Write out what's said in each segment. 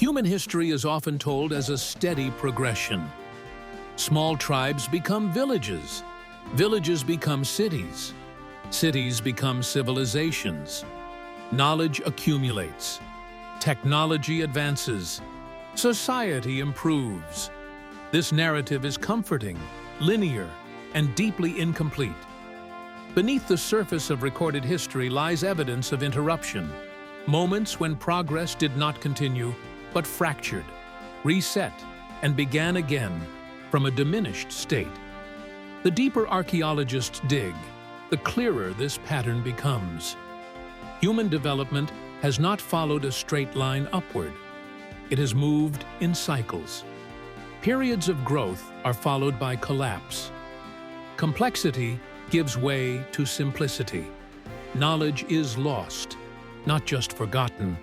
Human history is often told as a steady progression. Small tribes become villages. Villages become cities. Cities become civilizations. Knowledge accumulates. Technology advances. Society improves. This narrative is comforting, linear, and deeply incomplete. Beneath the surface of recorded history lies evidence of interruption, moments when progress did not continue, but fractured, reset, and began again from a diminished state. The deeper archaeologists dig, the clearer this pattern becomes. Human development has not followed a straight line upward. It has moved in cycles. Periods of growth are followed by collapse. Complexity gives way to simplicity. Knowledge is lost, not just forgotten,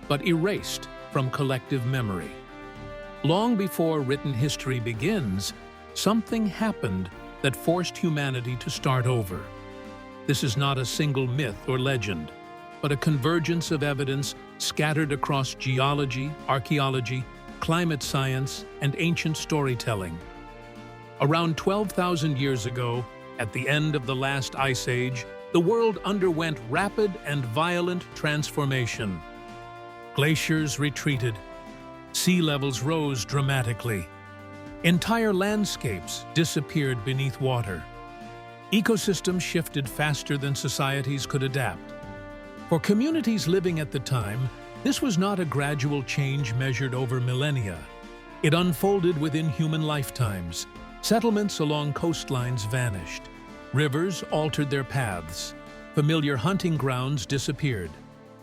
but erased from collective memory. Long before written history begins, something happened that forced humanity to start over. This is not a single myth or legend, but a convergence of evidence scattered across geology, archaeology, climate science, and ancient storytelling. Around 12,000 years ago, at the end of the last ice age, the world underwent rapid and violent transformation. Glaciers retreated. Sea levels rose dramatically. Entire landscapes disappeared beneath water. Ecosystems shifted faster than societies could adapt. For communities living at the time, this was not a gradual change measured over millennia. It unfolded within human lifetimes. Settlements along coastlines vanished. Rivers altered their paths. Familiar hunting grounds disappeared.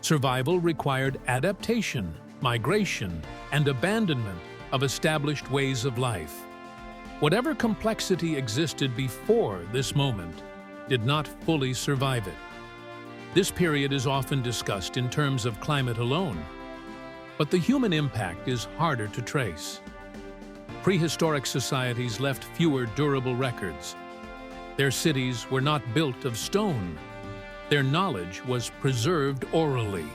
Survival required adaptation, migration, and abandonment of established ways of life. Whatever complexity existed before this moment did not fully survive it. This period is often discussed in terms of climate alone, but the human impact is harder to trace. Prehistoric societies left fewer durable records. Their cities were not built of stone. Their knowledge was preserved orally.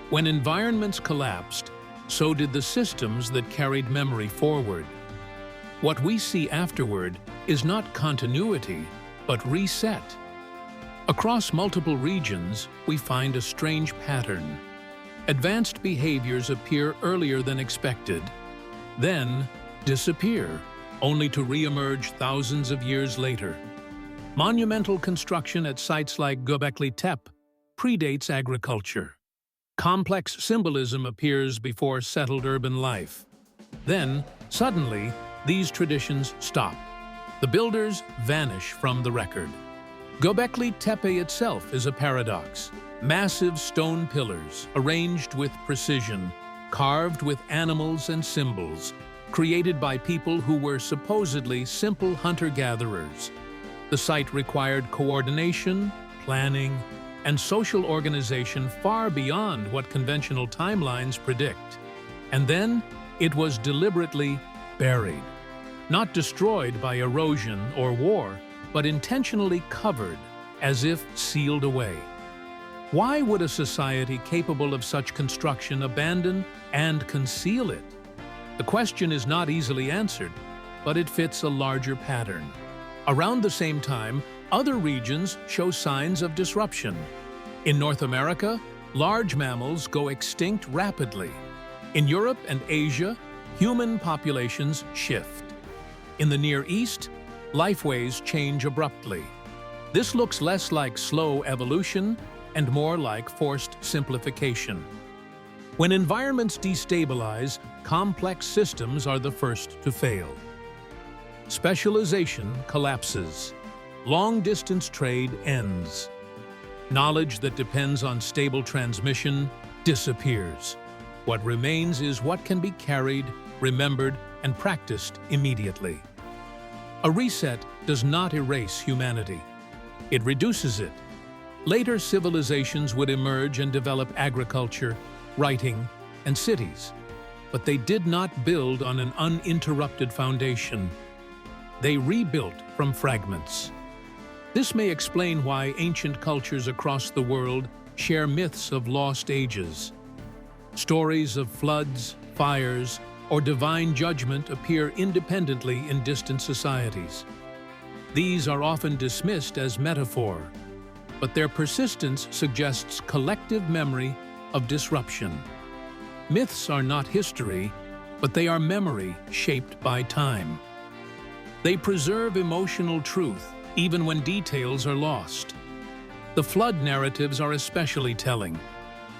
When environments collapsed, so did the systems that carried memory forward. What we see afterward is not continuity, but reset. Across multiple regions, we find a strange pattern. Advanced behaviors appear earlier than expected, then disappear, only to re-emerge thousands of years later. Monumental construction at sites like Göbekli Tepe predates agriculture. Complex symbolism appears before settled urban life. Then, suddenly, these traditions stop. The builders vanish from the record. Göbekli Tepe itself is a paradox. Massive stone pillars, arranged with precision, carved with animals and symbols, created by people who were supposedly simple hunter-gatherers. The site required coordination, planning, and social organization far beyond what conventional timelines predict. And then, it was deliberately buried. Not destroyed by erosion or war, but intentionally covered, as if sealed away. Why would a society capable of such construction abandon and conceal it? The question is not easily answered, but it fits a larger pattern. Around the same time, other regions show signs of disruption. In North America, large mammals go extinct rapidly. In Europe and Asia, human populations shift. In the Near East, lifeways change abruptly. This looks less like slow evolution and more like forced simplification. When environments destabilize, complex systems are the first to fail. Specialization collapses. Long-distance trade ends. Knowledge that depends on stable transmission disappears. What remains is what can be carried, remembered, and practiced immediately. A reset does not erase humanity. It reduces it. Later civilizations would emerge and develop agriculture, writing, and cities. But they did not build on an uninterrupted foundation. They rebuilt from fragments. This may explain why ancient cultures across the world share myths of lost ages. Stories of floods, fires, or divine judgment appear independently in distant societies. These are often dismissed as metaphor, but their persistence suggests collective memory of disruption. Myths are not history, but they are memory shaped by time. They preserve emotional truth even when details are lost. The flood narratives are especially telling.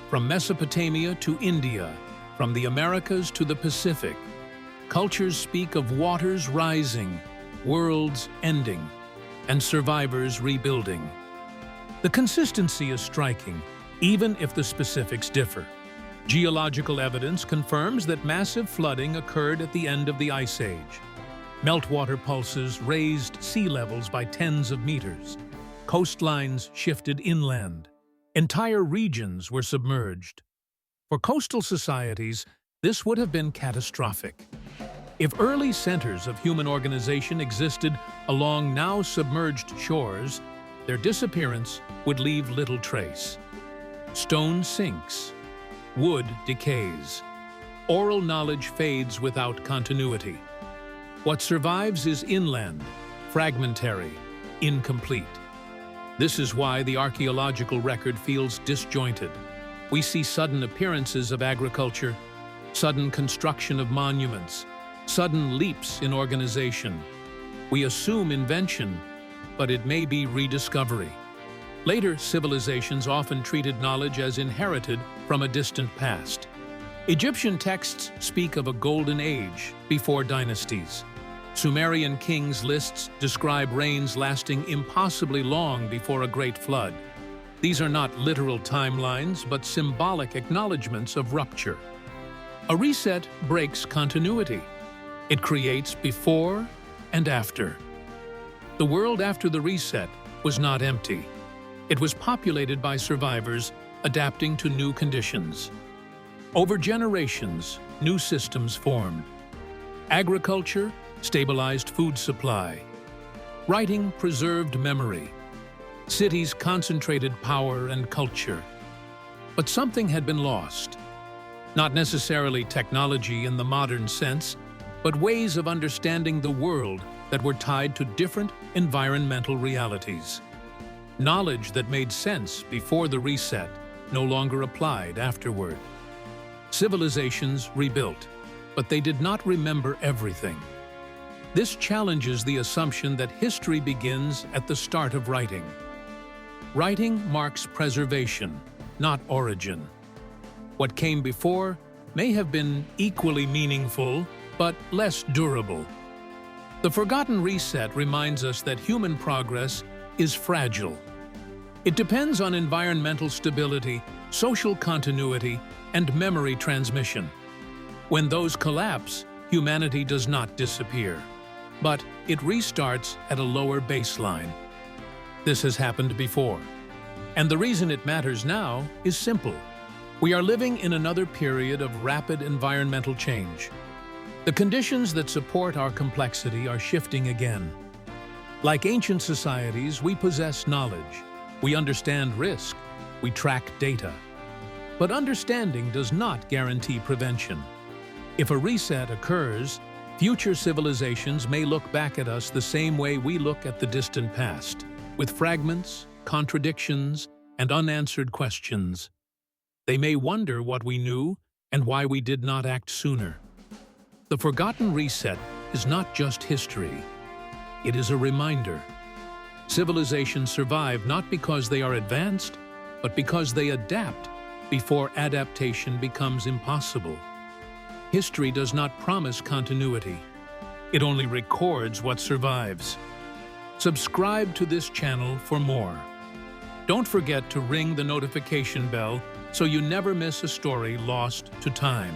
From Mesopotamia to India, from the Americas to the Pacific, cultures speak of waters rising, worlds ending, and survivors rebuilding. The consistency is striking, even if the specifics differ. Geological evidence confirms that massive flooding occurred at the end of the Ice Age. Meltwater pulses raised sea levels by tens of meters. Coastlines shifted inland. Entire regions were submerged. For coastal societies, this would have been catastrophic. If early centers of human organization existed along now submerged shores, their disappearance would leave little trace. Stone sinks. Wood decays. Oral knowledge fades without continuity. What survives is inland, fragmentary, incomplete. This is why the archaeological record feels disjointed. We see sudden appearances of agriculture, sudden construction of monuments, sudden leaps in organization. We assume invention, but it may be rediscovery. Later civilizations often treated knowledge as inherited from a distant past. Egyptian texts speak of a golden age before dynasties. Sumerian kings' lists describe reigns lasting impossibly long before a great flood. These are not literal timelines, but symbolic acknowledgments of rupture. A reset breaks continuity. It creates before and after. The world after the reset was not empty. It was populated by survivors adapting to new conditions. Over generations, new systems formed. Agriculture stabilized food supply. Writing preserved memory. Cities concentrated power and culture. But something had been lost. Not necessarily technology in the modern sense, but ways of understanding the world that were tied to different environmental realities. Knowledge that made sense before the reset no longer applied afterward. Civilizations rebuilt, but they did not remember everything. This challenges the assumption that history begins at the start of writing. Writing marks preservation, not origin. What came before may have been equally meaningful, but less durable. The forgotten reset reminds us that human progress is fragile. It depends on environmental stability, social continuity, and memory transmission. When those collapse, humanity does not disappear, but it restarts at a lower baseline. This has happened before. And the reason it matters now is simple. We are living in another period of rapid environmental change. The conditions that support our complexity are shifting again. Like ancient societies, we possess knowledge. We understand risk. We track data. But understanding does not guarantee prevention. If a reset occurs, future civilizations may look back at us the same way we look at the distant past, with fragments, contradictions, and unanswered questions. They may wonder what we knew and why we did not act sooner. The forgotten reset is not just history. It is a reminder. Civilizations survive not because they are advanced, but because they adapt before adaptation becomes impossible. History does not promise continuity. It only records what survives. Subscribe to this channel for more. Don't forget to ring the notification bell so you never miss a story lost to time.